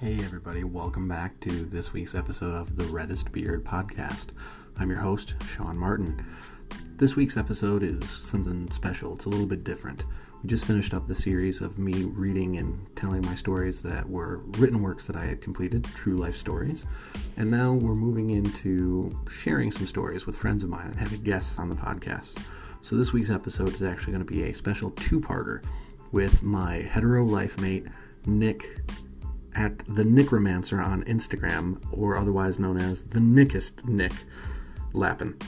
Hey everybody, welcome back to this week's episode of the Reddest Beard podcast. I'm your host, Sean Martin. This week's episode is something special. It's a little bit different. We just finished up the series of me reading and telling my stories that were written works that I had completed, true life stories. And now we're moving into sharing some stories with friends of mine and having guests on the podcast. So this week's episode is actually going to be a special two-parter with my hetero life mate, Nick, at the Nickromancer on Instagram, or otherwise known as the Nickest Nick Lappen.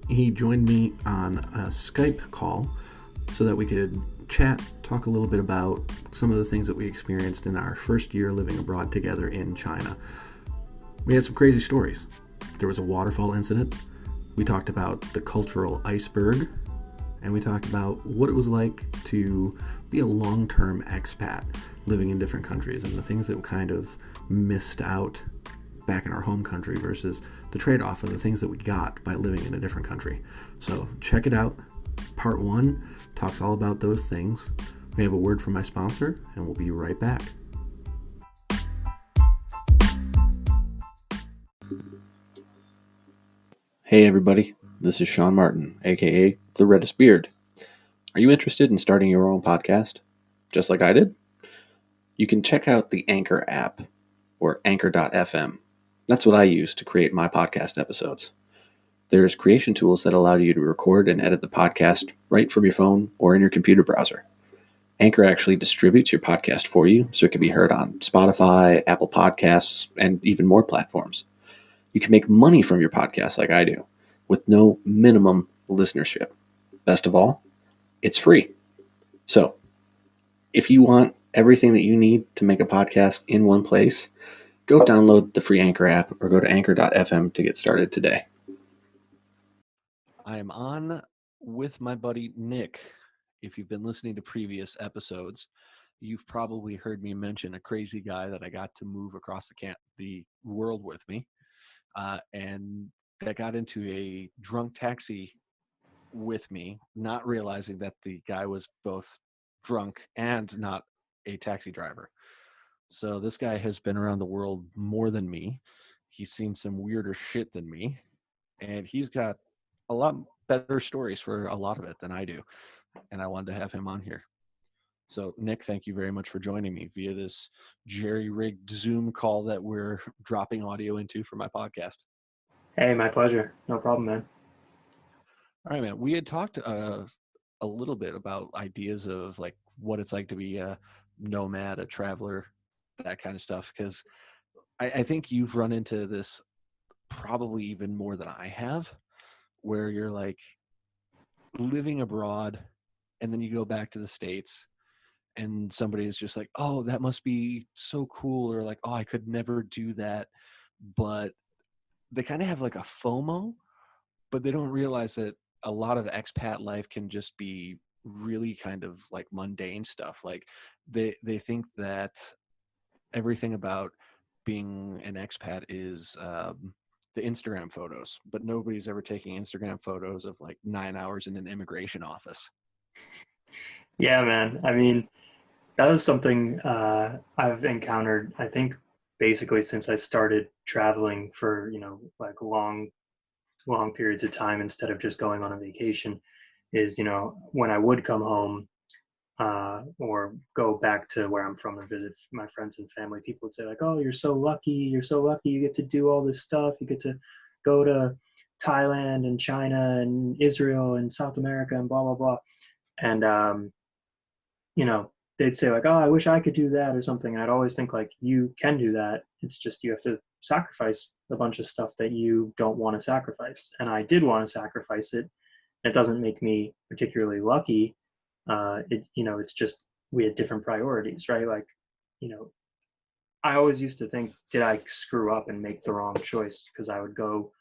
He joined me on a Skype call so that we could chat, talk a little bit about some of the things that we experienced in our first year living abroad together in China. We had some crazy stories. There was a waterfall incident. We talked about the cultural iceberg, and we talked about what it was like to be a long-term expat living in different countries and the things that we kind of missed out back in our home country versus the trade-off of the things that we got by living in a different country. So check it out. Part 1 talks all about those things. We have a word from my sponsor, and we'll be right back. Hey everybody, this is Sean Martin, aka the Reddest Beard. Are you interested in starting your own podcast, just like I did? You can check out the Anchor app, or anchor.fm. That's what I use to create my podcast episodes. There's creation tools that allow you to record and edit the podcast right from your phone or in your computer browser. Anchor actually distributes your podcast for you, so it can be heard on Spotify, Apple Podcasts, and even more platforms. You can make money from your podcast like I do, with no minimum listenership. Best of all, it's free. So, if you want everything that you need to make a podcast in one place, go download the free Anchor app or go to anchor.fm to get started today. I am on with my buddy Nick. If you've been listening to previous episodes, you've probably heard me mention a crazy guy that I got to move across the world with me, and that got into a drunk taxi with me, not realizing that the guy was both drunk and not a taxi driver. So this guy has been around the world more than me. He's seen some weirder shit than me, and he's got a lot better stories for a lot of it than I do. And I wanted to have him on here. So Nick, thank you very much for joining me via this jerry-rigged Zoom call that we're dropping audio into for my podcast. Hey, my pleasure. No problem, man. All right, man. We had talked a little bit about ideas of like what it's like to be a nomad, a traveler, that kind of stuff. Because I think you've run into this probably even more than I have, where you're like living abroad and then you go back to the States and somebody is just like, oh, that must be so cool. Or like, oh, I could never do that. But they kind of have like a FOMO, but they don't realize that a lot of expat life can just be really kind of like mundane stuff. Like they think that everything about being an expat is the Instagram photos, but nobody's ever taking Instagram photos of like 9 hours in an immigration office. Yeah, man. I mean, that was something I've encountered, I think, basically since I started traveling for, like long periods of time instead of just going on a vacation, is, when I would come home or go back to where I'm from and visit my friends and family, people would say like, oh, you're so lucky. You're so lucky. You get to do all this stuff. You get to go to Thailand and China and Israel and South America and blah, blah, blah. And, they'd say like, oh, I wish I could do that or something. And I'd always think like, you can do that. It's just you have to sacrifice a bunch of stuff that you don't want to sacrifice. And I did want to sacrifice it. It doesn't make me particularly lucky. It's just we had different priorities, right? Like, I always used to think, did I screw up and make the wrong choice? Because I would go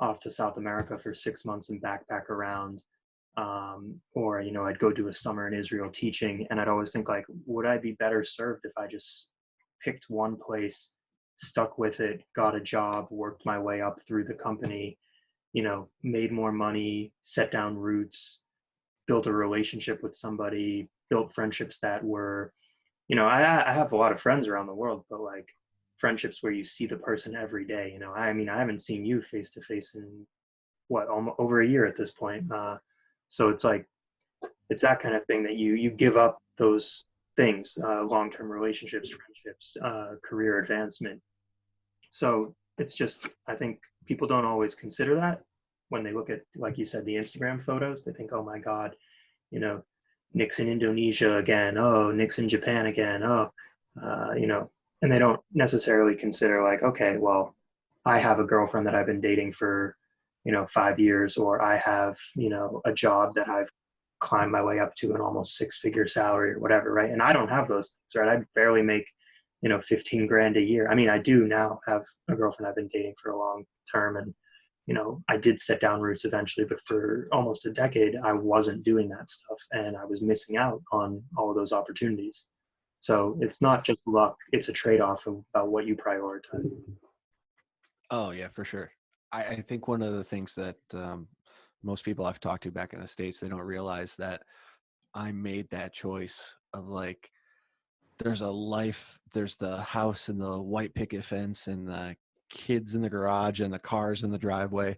off to South America for 6 months and backpack around. Or I'd go do a summer in Israel teaching, and I'd always think like, would I be better served if I just picked one place, stuck with it, got a job, worked my way up through the company, made more money, set down roots, built a relationship with somebody, built friendships that were, I have a lot of friends around the world, but like, friendships where you see the person every day. You know, I mean, I haven't seen you face to face in what, almost over a year at this point. So it's like, it's that kind of thing that you give up those things, long-term relationships, friendships, career advancement. So it's just, I think people don't always consider that when they look at, like you said, the Instagram photos. They think, oh my God, you know, Nick's in Indonesia again. Oh, Nick's in Japan again. Oh, you know, and they don't necessarily consider like, okay, well, I have a girlfriend that I've been dating for, 5 years, or I have, a job that I've climbed my way up to an almost six-figure salary or whatever, right? And I don't have those things, right? I barely make, 15 grand a year. I mean, I do now have a girlfriend I've been dating for a long term, and I did set down roots eventually, but for almost a decade, I wasn't doing that stuff, and I was missing out on all of those opportunities. So it's not just luck; it's a trade-off about what you prioritize. Oh yeah, for sure. I think one of the things that most people I've talked to back in the States, they don't realize that I made that choice of like, there's a life, there's the house and the white picket fence and the kids in the garage and the cars in the driveway.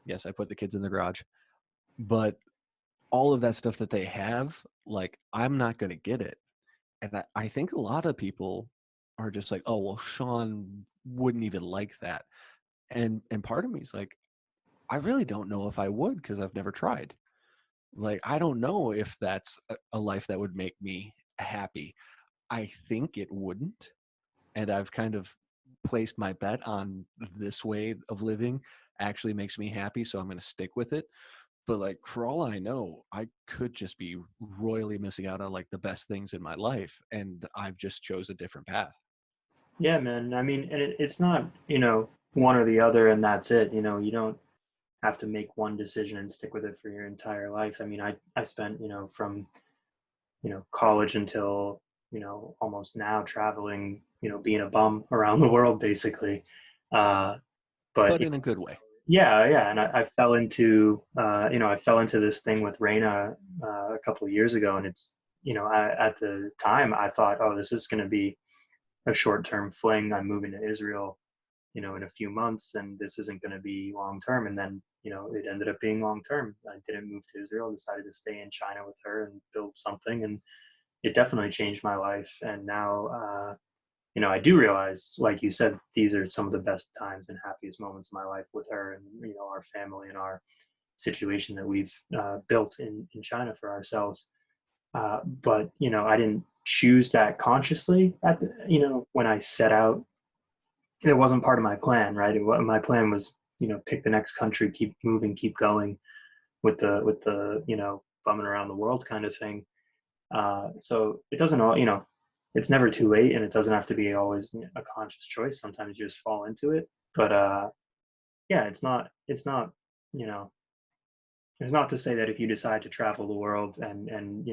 Yes, I put the kids in the garage, but all of that stuff that they have, like, I'm not going to get it. And I think a lot of people are just like, oh, well, Sean wouldn't even like that. And part of me is like, I really don't know if I would, because I've never tried. Like, I don't know if that's a life that would make me happy. I think it wouldn't. And I've kind of placed my bet on this way of living actually makes me happy, so I'm going to stick with it. But like, for all I know, I could just be royally missing out on like the best things in my life, and I've just chose a different path. Yeah, man. I mean, and it's not, one or the other, and that's it. You don't have to make one decision and stick with it for your entire life. I mean, I spent, from, college until, almost now traveling, being a bum around the world, basically. Uh, but But in a good way. yeah, yeah, and I fell into I fell into this thing with Reina a couple of years ago, and it's at the time I thought, oh, this is going to be a short-term fling. I'm moving to Israel, in a few months, and this isn't going to be long term. And then it ended up being long term. I didn't move to Israel, decided to stay in China with her and build something, and it definitely changed my life. And now I do realize, like you said, these are some of the best times and happiest moments of my life with her, and our family and our situation that we've built in China for ourselves. But I didn't choose that consciously. When I set out, it wasn't part of my plan, right? My plan was, pick the next country, keep moving, keep going with the bumming around the world kind of thing. So it doesn't all, it's never too late, and it doesn't have to be always a conscious choice. Sometimes you just fall into it. But yeah, it's not, you know, it's not to say that if you decide to travel the world and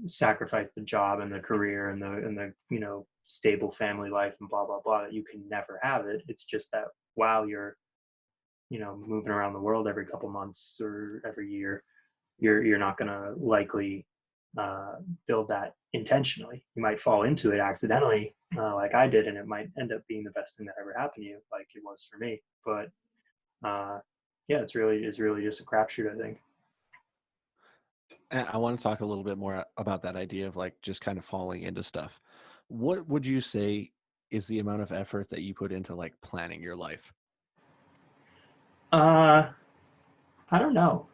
sacrifice the job and the career and the stable family life and blah blah blah, that you can never have it. It's just that while you're moving around the world every couple months or every year, you're not going to likely uh, build that intentionally. You might fall into it accidentally, like I did, and it might end up being the best thing that ever happened to you, like it was for me. But uh, yeah, it's really just a crapshoot, I think. And I want to talk a little bit more about that idea of like just kind of falling into stuff. What would you say is the amount of effort that you put into like planning your life? Uh, I don't know.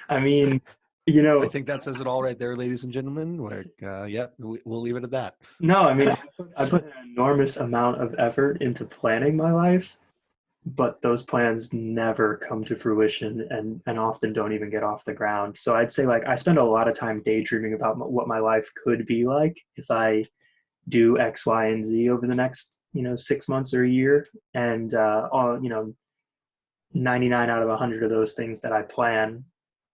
I mean, I think that says it all right there, ladies and gentlemen. Like, yeah, we'll leave it at that. no, I mean, I put an enormous amount of effort into planning my life, but those plans never come to fruition, and often don't even get off the ground. So I'd say, like, I spend a lot of time daydreaming about what my life could be like if I do X, Y, and Z over the next 6 months or a year, and all 99 out of 100 of those things that I plan,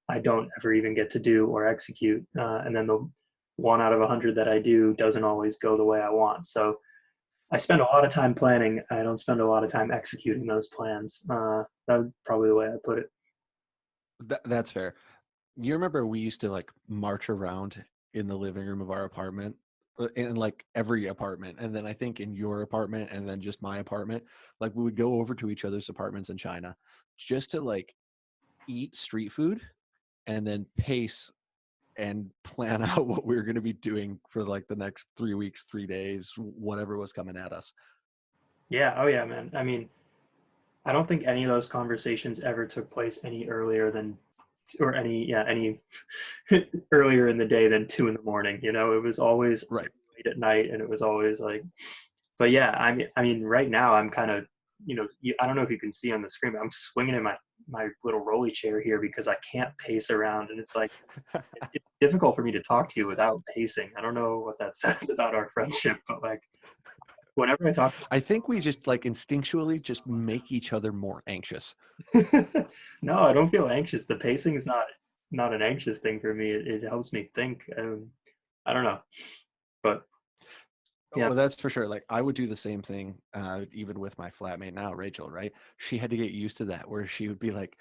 I don't ever even get to do or execute. And then the 1 out of 100 that I do doesn't always go the way I want. So I spend a lot of time planning. I don't spend a lot of time executing those plans. That's probably the way I put it. That's fair. You remember we used to like march around in the living room of our apartment in like every apartment. And then I think in your apartment and then just my apartment, like we would go over to each other's apartments in China just to like eat street food and then pace and plan out what we were going to be doing for like the next 3 weeks, 3 days, whatever was coming at us. Yeah. Oh yeah, man. I mean, I don't think any of those conversations ever took place any earlier than, or any earlier in the day than 2 in the morning. You know, it was always Right. late at night, and it was always like. But yeah, I mean, right now I'm kind of, I don't know if you can see on the screen, but I'm swinging in my little rolly chair here because I can't pace around, and it's like it's difficult for me to talk to you without pacing. I don't know what that says about our friendship, but like whenever I talk. I think we just like instinctually just make each other more anxious. No, I don't feel anxious. The pacing is not an anxious thing for me. It helps me think. I don't know, but yeah, Oh, that's for sure. Like I would do the same thing, even with my flatmate now, Rachel, right? She had to get used to that where she would be like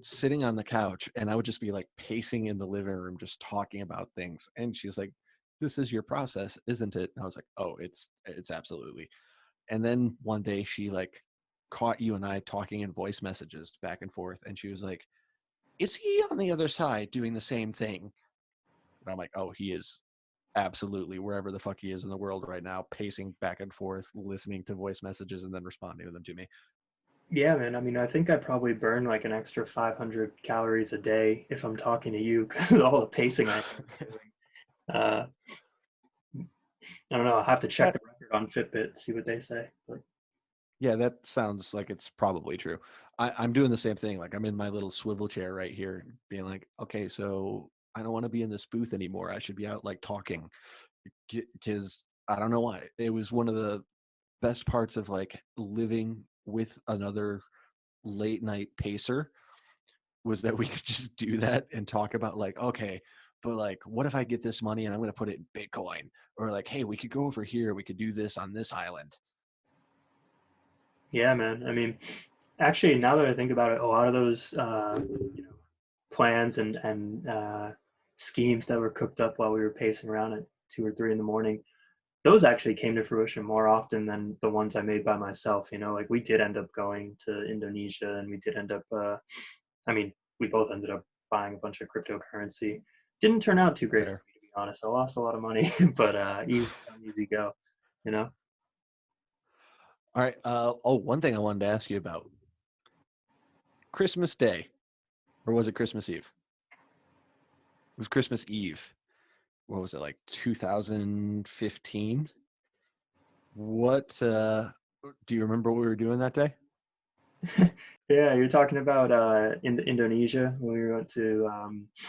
sitting on the couch and I would just be like pacing in the living room, just talking about things. And she's like, this is your process, isn't it? And I was like, oh, it's absolutely. And then one day she like caught you and I talking in voice messages back and forth. And she was like, is he on the other side doing the same thing? And I'm like, oh, he is absolutely wherever the fuck he is in the world right now, pacing back and forth, listening to voice messages and then responding to them to me. yeah, man. I mean, I think I probably burn like an extra 500 calories a day if I'm talking to you because of all the pacing I'm doing. Uh, I don't know. I'll have to check That, the record on Fitbit, see what they say. But yeah, that sounds like it's probably true. I'm doing the same thing. Like I'm in my little swivel chair right here, being like, okay, so I don't want to be in this booth anymore. I should be out like talking because I don't know why. It was one of the best parts of like living with another late night pacer was that we could just do that and talk about like, okay, but like, what if I get this money and I'm going to put it in Bitcoin? Or like, hey, we could go over here. We could do this on this island. yeah, man. I mean, actually, now that I think about it, a lot of those plans and schemes that were cooked up while we were pacing around at 2 or 3 in the morning, those actually came to fruition more often than the ones I made by myself. Like we did end up going to Indonesia, and we did end up. I mean, we both ended up buying a bunch of cryptocurrency. Didn't turn out too great for Fair. me, to be honest. I lost a lot of money, but easy come, easy go. You know. All right. Oh, one thing I wanted to ask you about Christmas Day, or was it Christmas Eve? It was Christmas Eve. What was it, like 2015? What do you remember what we were doing that day? Yeah, you're talking about in Indonesia when we went to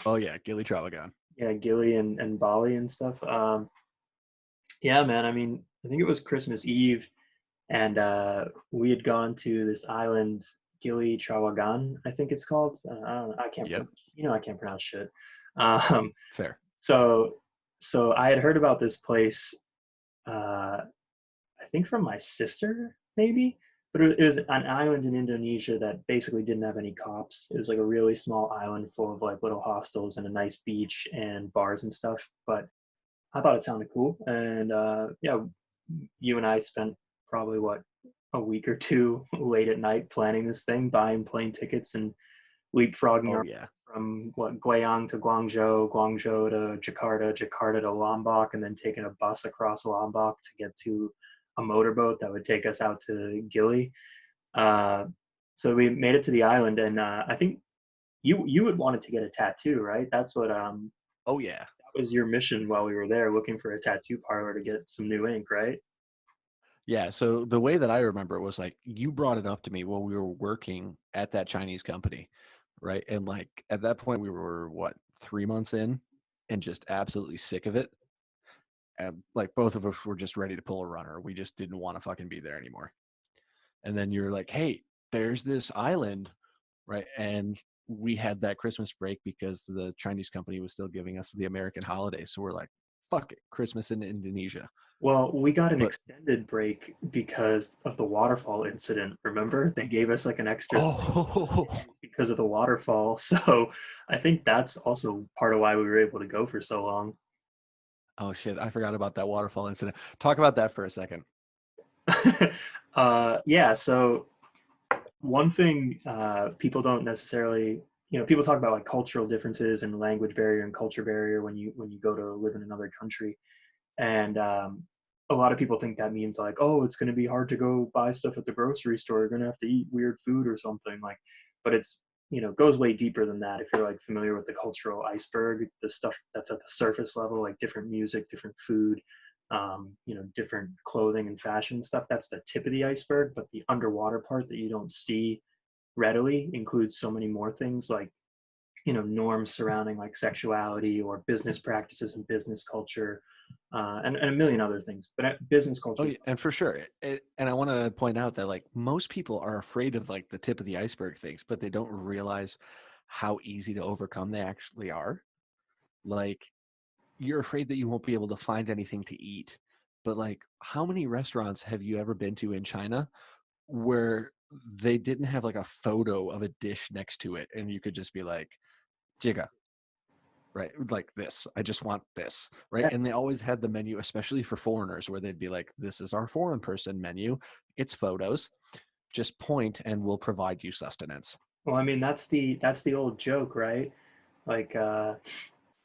Oh yeah, Gili Trawagan. yeah, Gili and Bali and stuff. Yeah, man. I mean, I think it was Christmas Eve, and we had gone to this island, Gili Trawagan, I think it's called. I don't know, I can't, Yep. I can't pronounce shit. Um, Fair. so, so I had heard about this place. Uh, I think from my sister, maybe, but it was an island in Indonesia that basically didn't have any cops. It was like a really small island full of like little hostels and a nice beach and bars and stuff. But I thought it sounded cool, and yeah, you and I spent probably what a week or two late at night planning this thing, buying plane tickets and leapfrogging Oh our yeah. from what Guiyang to Guangzhou, Guangzhou to Jakarta, Jakarta to Lombok, and then taking a bus across Lombok to get to a motorboat that would take us out to Gili. Uh, so we made it to the island, and I think you had wanted to get a tattoo, right? That's what Oh yeah. that was your mission while we were there, looking for a tattoo parlor to get some new ink, right? Yeah, so the way that I remember it was like you brought it up to me while we were working at that Chinese company, right? And like at that point we were what, 3 months in and just absolutely sick of it. And like both of us were just ready to pull a runner. We just didn't want to fucking be there anymore. And then you're like, hey, there's this island, right? And we had that Christmas break because the Chinese company was still giving us the American holiday. So we're like, fuck it, Christmas in Indonesia. Well, we got an But extended break because of the waterfall incident. Remember? They gave us like an extra oh, because of the waterfall. So I think that's also part of why we were able to go for so long. Oh shit, I forgot about that waterfall incident. Talk about that for a second. Yeah, so one thing people don't necessarily, people talk about like cultural differences and language barrier and culture barrier when you go to live in another country, and a lot of people think that means like, oh, it's going to be hard to go buy stuff at the grocery store. You're going to have to eat weird food or something like, but it's goes way deeper than that. If you're like familiar with the cultural iceberg, the stuff that's at the surface level, like different music, different food, different clothing and fashion stuff, that's the tip of the iceberg. But the underwater part that you don't see readily includes so many more things, like norms surrounding like sexuality or business practices and business culture, and a million other things. But business Oh culture, yeah, and for sure. And I want to point out that like most people are afraid of like the tip of the iceberg things, but they don't realize how easy to overcome they actually are. Like you're afraid that you won't be able to find anything to eat. But like how many restaurants have you ever been to in China where they didn't have like a photo of a dish next to it and you could just be like, "Jiga," right? Like this. I just want this, right? yeah. And they always had the menu, especially for foreigners, where they'd be like, "This is our foreign person menu. It's photos. Just point, and we'll provide you sustenance." Well, I mean, that's the old joke, right? Like,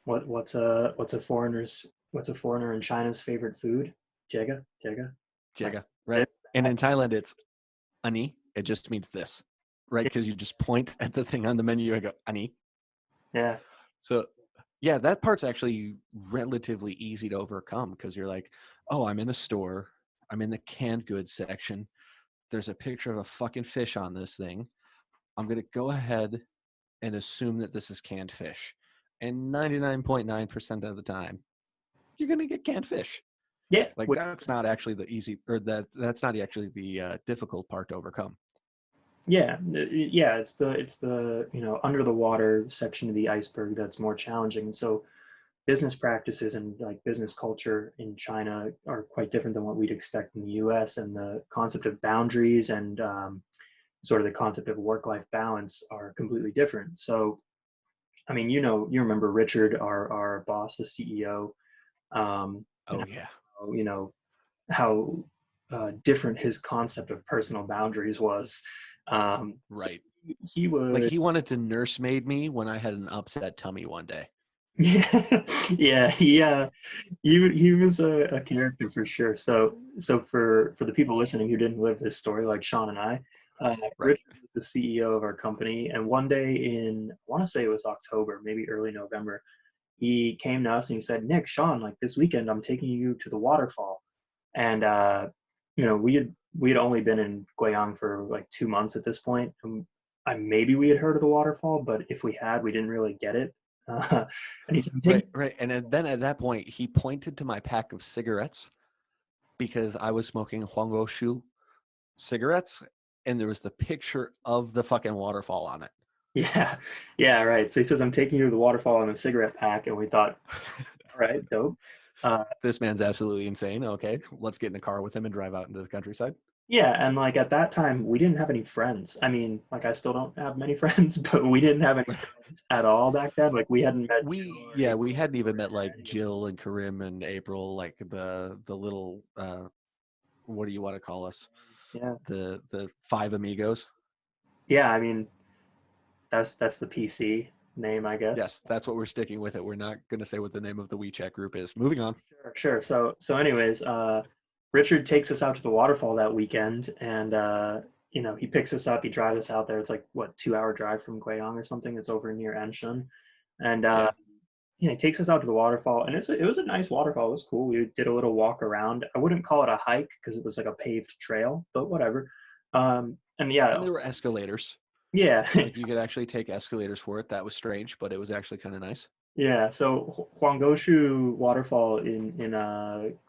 what's a foreigner in China's favorite food? Jega, jega. Like Jiga, this, right? And that. in Thailand, it's ani. It just means this, right? Because you just point at the thing on the menu and go ani. Yeah, So, yeah, that part's actually relatively easy to overcome because you're like, "Oh, I'm in a store. I'm in the canned goods section. There's a picture of a fucking fish on this thing. I'm going to go ahead and assume that this is canned fish." And 99.9% of the time, you're going to get canned fish. yeah. Like that's not actually the easy, or that's not actually the difficult part to overcome. Yeah, yeah, it's the under the water section of the iceberg that's more challenging. And so business practices and like business culture in China are quite different than what we'd expect in the U.S. And the concept of boundaries and sort of the concept of work-life balance are completely different. So, I mean, you remember Richard, our boss, the CEO, and Oh yeah, how, how different his concept of personal boundaries was. So right. he Like would, he wanted to nursemaid me when I had an upset tummy one day. yeah, yeah, he was a character for sure. So for the people listening who didn't live this story, like Sean and I, Right. Richard was the CEO of our company, and one day in, I want to say it was October, maybe early November, he came to us and he said, "Nick, Sean, like this weekend, I'm taking you to the waterfall." And we had only been in Guiyang for like 2 months at this point. And maybe we had heard of the waterfall, but if we had, we didn't really get it. And he said, "I'm taking." Right, right. And then at that point, he pointed to my pack of cigarettes because I was smoking Huanguoshu cigarettes, and there was the picture of the fucking waterfall on it. Yeah, yeah, right. So he says, "I'm taking you to the waterfall in a cigarette pack," and we thought, all right, dope. Uh, This man's absolutely insane. Okay, let's get in a car with him and drive out into the countryside. yeah, and like at that time, we didn't have any friends. I mean, like I still don't have many friends, but we didn't have any friends at all back then. Like we hadn't met Jill We or yeah, we April hadn't or even met like any of them. Jill and Karim and April, like the little what do you want to call us? Yeah, The five amigos. yeah. I mean, that's the PC name, I guess. Yes, that's what we're sticking with it. We're not going to say what the name of the WeChat group is. Moving on. Sure, sure. So anyways, Richard takes us out to the waterfall that weekend, and he picks us up. He drives us out there. It's like what, 2 hour drive from Guiyang or something. It's over near Anshan, and Yeah. he takes us out to the waterfall, and it was a nice waterfall. It was cool. We did a little walk around. I wouldn't call it a hike because it was like a paved trail, but whatever. And yeah, And there were escalators. yeah. Like you could actually take escalators for it. That was strange, but it was actually kind of nice. Yeah, so Huanggoshu waterfall in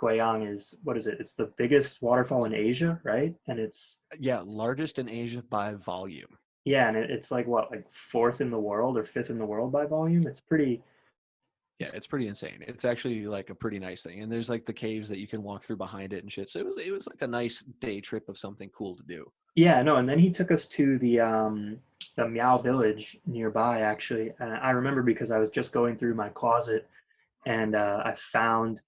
Guiyang is, what is it? It's the biggest waterfall in Asia, right? And it's, Yeah, largest in Asia by volume. yeah, and it's like what, like fourth in the world or fifth in the world by volume. It's pretty. Yeah, It's it's pretty insane. It's actually like a pretty nice thing. And there's like the caves that you can walk through behind it and shit. So it was like a nice day trip of something cool to do. Yeah, no, and then he took us to the Miao village nearby actually. And I remember because I was just going through my closet and I found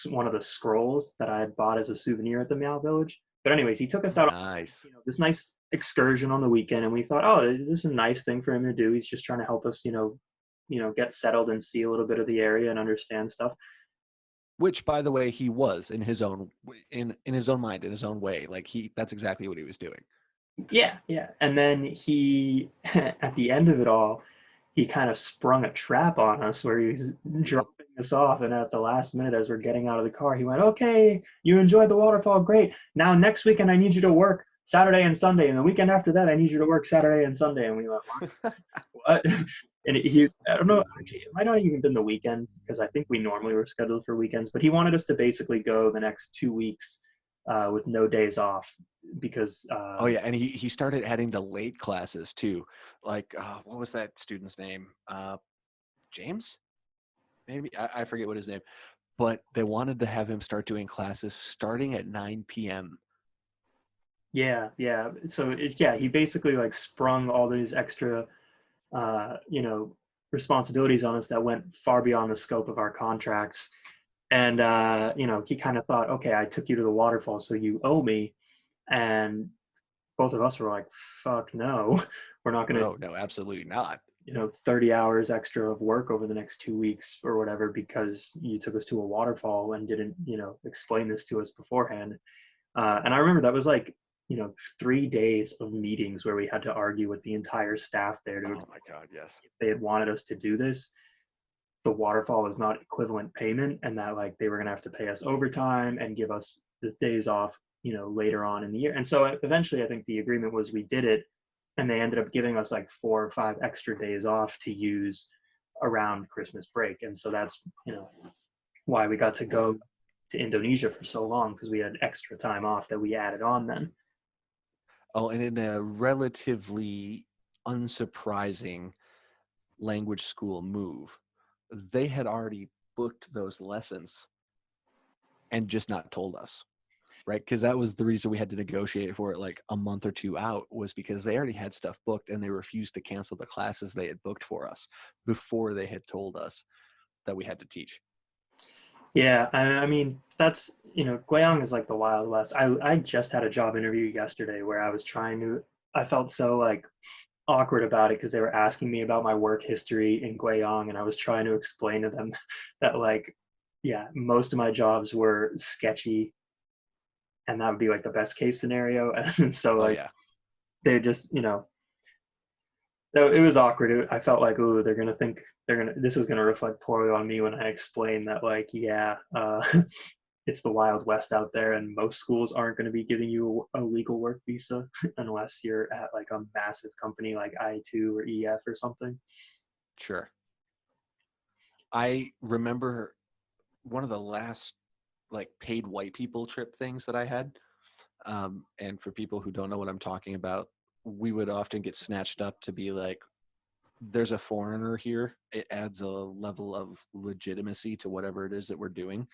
one of the scrolls that I had bought as a souvenir at the Meow Village. But anyways, he took us out on Nice. this nice excursion on the weekend, and we thought, oh, this is a nice thing for him to do. He's just trying to help us, get settled and see a little bit of the area and understand stuff. Which, by the way, he was in his own mind, in his own way. Like that's exactly what he was doing. Yeah. And then he, at the end of it all, he kind of sprung a trap on us where he was dropping us off. And at the last minute, as we're getting out of the car, he went, okay, you enjoyed the waterfall. Great. Now, next weekend, I need you to work Saturday and Sunday. And the weekend after that, I need you to work Saturday and Sunday. And we went, what? And I don't know, actually, it might not have even been the weekend because I think we normally were scheduled for weekends, but he wanted us to basically go the next 2 weeks with no days off because oh yeah, and he started adding the late classes too. Like what was that student's name? James? Maybe I forget what his name. But they wanted to have him start doing classes starting at 9 p.m. Yeah. So he basically like sprung all these extra responsibilities on us that went far beyond the scope of our contracts. And he kind of thought, okay, I took you to the waterfall, so you owe me. And both of us were like, fuck no, we're not going to. No, absolutely not. 30 hours extra of work over the next 2 weeks or whatever because you took us to a waterfall and didn't, explain this to us beforehand. And I remember that was like, 3 days of meetings where we had to argue with the entire staff there to oh my God, yes. If they had wanted us to do this, the waterfall was not equivalent payment, and that like they were going to have to pay us overtime and give us the days off, later on in the year. And so eventually I think the agreement was we did it, and they ended up giving us like 4 or 5 extra days off to use around Christmas break. And so that's, why we got to go to Indonesia for so long, because we had extra time off that we added on then. Oh, and in a relatively unsurprising language school move, they had already booked those lessons and just not told us, right? Because that was the reason we had to negotiate for it like a month or 2 out, was because they already had stuff booked and they refused to cancel the classes they had booked for us before they had told us that we had to teach. Yeah, I mean, that's, Guiyang is like the Wild West. I just had a job interview yesterday where I felt so like awkward about it because they were asking me about my work history in Guiyang, and I was trying to explain to them that like, yeah, most of my jobs were sketchy, and that would be like the best case scenario. And so like, they just, it was awkward. I felt like, ooh, they're gonna think this is gonna reflect poorly on me when I explain that, like, yeah, it's the Wild West out there, and most schools aren't going to be giving you a legal work visa unless you're at like a massive company like I2 or EF or something. Sure. I remember one of the last like paid white people trip things that I had. And for people who don't know what I'm talking about, we would often get snatched up to be like, there's a foreigner here. It adds a level of legitimacy to whatever it is that we're doing,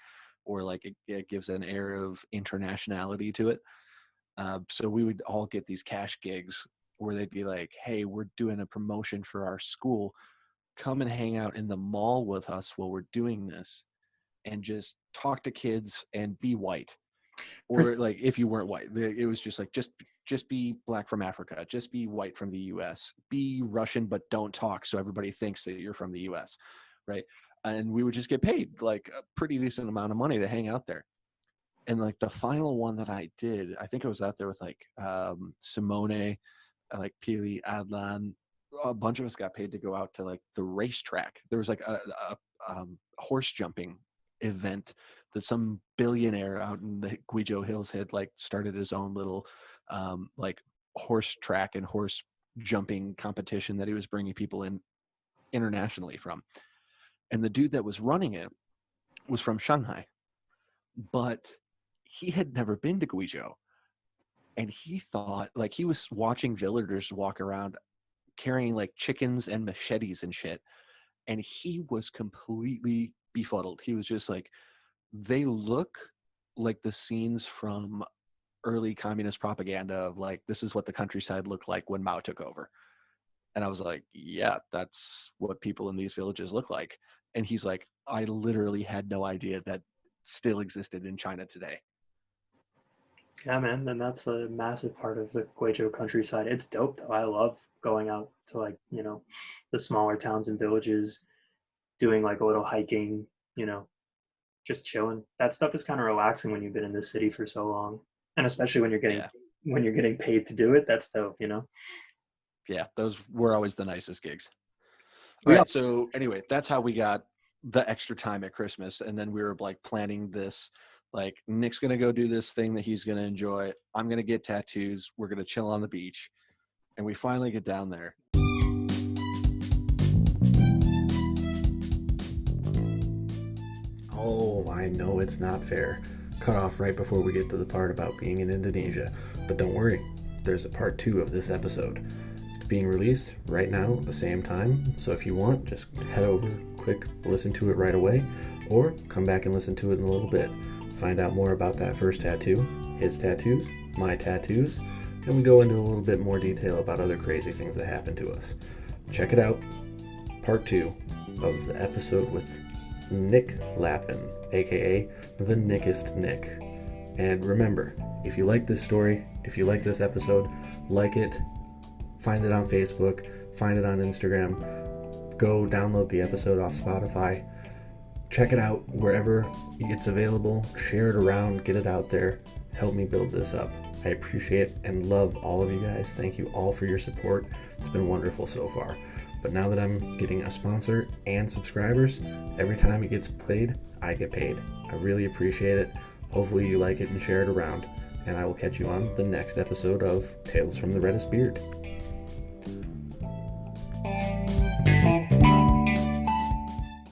or like it gives an air of internationality to it. So we would all get these cash gigs where they'd be like, hey, we're doing a promotion for our school. Come and hang out in the mall with us while we're doing this and just talk to kids and be white. Or like if you weren't white, it was just like, just be black from Africa, just be white from the US, be Russian, but don't talk so everybody thinks that you're from the US, right? And we would just get paid like a pretty decent amount of money to hang out there. And like the final one that I did, I think I was out there with like Simone, like Pili, Adlan, a bunch of us got paid to go out to like the racetrack. There was like a horse jumping event that some billionaire out in the Guizhou Hills had like started his own little like horse track and horse jumping competition that he was bringing people in internationally from. And the dude that was running it was from Shanghai, but he had never been to Guizhou. And he thought, like, he was watching villagers walk around carrying like chickens and machetes and shit. And he was completely befuddled. He was just like, they look like the scenes from early communist propaganda of like, this is what the countryside looked like when Mao took over. And I was like, yeah, that's what people in these villages look like. And he's like, I literally had no idea that still existed in China today. Yeah, man, and that's a massive part of the Guizhou countryside. It's dope though. I love going out to like, the smaller towns and villages, doing like a little hiking, just chilling. That stuff is kind of relaxing when you've been in the city for so long. And especially when you're getting paid to do it, that's dope. Yeah, those were always the nicest gigs. We Right. So anyway, that's how we got the extra time at Christmas. And then we were like planning this, like Nick's going to go do this thing that he's going to enjoy. I'm going to get tattoos. We're going to chill on the beach. And we finally get down there. Oh, I know it's not fair. Cut off right before we get to the part about being in Indonesia. But don't worry, there's a part 2 of this episode. It's being released right now at the same time, so if you want, just head over, click, listen to it right away, or come back and listen to it in a little bit. Find out more about that first tattoo, his tattoos, my tattoos, and we go into a little bit more detail about other crazy things that happened to us. Check it out, part 2 of the episode with Nick Lappen, aka the Nickest Nick. And remember, if you like this story, if you like this episode, like it, find it on Facebook, find it on Instagram, go download the episode off Spotify, check it out wherever it's available, share it around, get it out there, help me build this up. I appreciate and love all of you guys. Thank you all for your support. It's been wonderful so far. But now that I'm getting a sponsor and subscribers, every time it gets played, I get paid. I really appreciate it. Hopefully you like it and share it around. And I will catch you on the next episode of Tales from the Reddest Beard.